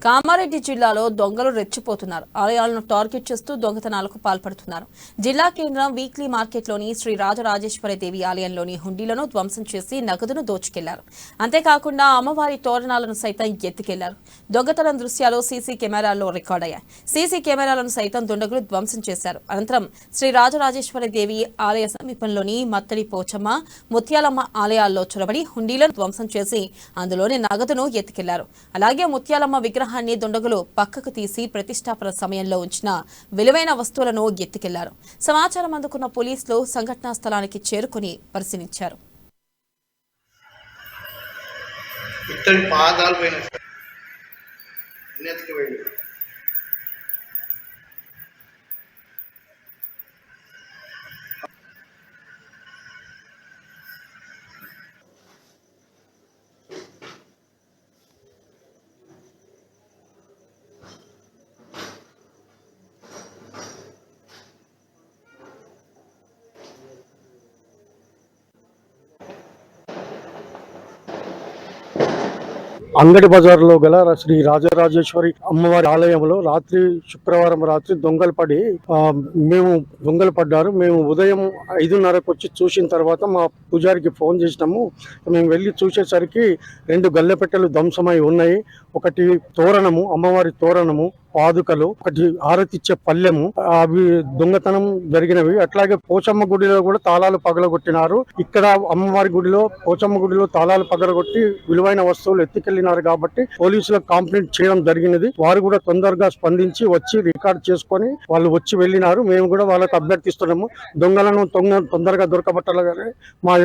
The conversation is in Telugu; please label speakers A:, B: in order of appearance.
A: కామారెడ్డి జిల్లాలో దొంగలు రెచ్చిపోతున్నారు. ఆలయాలను టార్గెట్ చేస్తూ దొంగతనాలకు పాల్పడుతున్నారు. జిల్లా కేంద్రం వీక్లీ మార్కెట్లోని శ్రీ రాజరాజేశ్వరి దేవి ఆలయంలోని హుండీలను ధ్వంసం చేసి నగదును దోచుకెళ్లారు. అంతేకాకుండా అమ్మవారి తోరణాలను సైతం ఎత్తుకెళ్లారు. దొంగతనం దృశ్యాలు సీసీ కెమెరాల్లో రికార్డయ్యాయి. సీసీ కెమెరాలను సైతం దుండగులు ధ్వంసం చేశారు. అనంతరం శ్రీ రాజరాజేశ్వరి దేవి ఆలయ సమీపంలోని మత్తడి పోచమ్మ, ముత్యాలమ్మ ఆలయాల్లో చొరబడి హుండీలను ధ్వంసం చేసి అందులోని నగదును ఎత్తుకెళ్లారు. అలాగే ముత్యాలమ్మ విగ్రహాన్ని దుండగులు పక్కకు తీసి ప్రతిష్టాపన సమయంలో ఉంచిన విలువైన వస్తువులను ఎత్తుకెళ్లారు. సమాచారం అందుకున్న పోలీసులు సంఘటనా స్థలానికి చేరుకుని పరిశీలించారు.
B: అంగడి బజార్లో గల శ్రీ రాజరాజేశ్వరి అమ్మవారి ఆలయంలో శుక్రవారం రాత్రి దొంగలు పడ్డారు. మేము ఉదయం 5:30కు వచ్చి చూసిన తర్వాత మా పూజారికి ఫోన్ చేసినాము. మేము వెళ్ళి చూసేసరికి 2 గల్లెపెట్టెలు ధ్వంసమై ఉన్నాయి. ఒకటి తోరణము, అమ్మవారి తోరణము, పాదుకలు, ఒకటి ఆరతిచ్చే పల్లెము, అవి దొంగతనం జరిగినవి. అట్లాగే పోచమ్మ గుడిలో కూడా తాళాలు పగలగొట్టినారు. ఇక్కడ అమ్మవారి గుడిలో, పోచమ్మ గుడిలో తాళాలు పగలగొట్టి విలువైన వస్తువులు ఎత్తుకెళ్లినారు కాబట్టి పోలీసులకు కంప్లైంట్ చేయడం జరిగినది. వారు కూడా తొందరగా స్పందించి వచ్చి రికార్డ్ చేసుకొని వాళ్ళు వచ్చి వెళ్ళినారు. మేము కూడా వాళ్ళకు అభ్యర్థిస్తున్నాము, దొంగలను తొందరగా దొరకబట్టాలని మా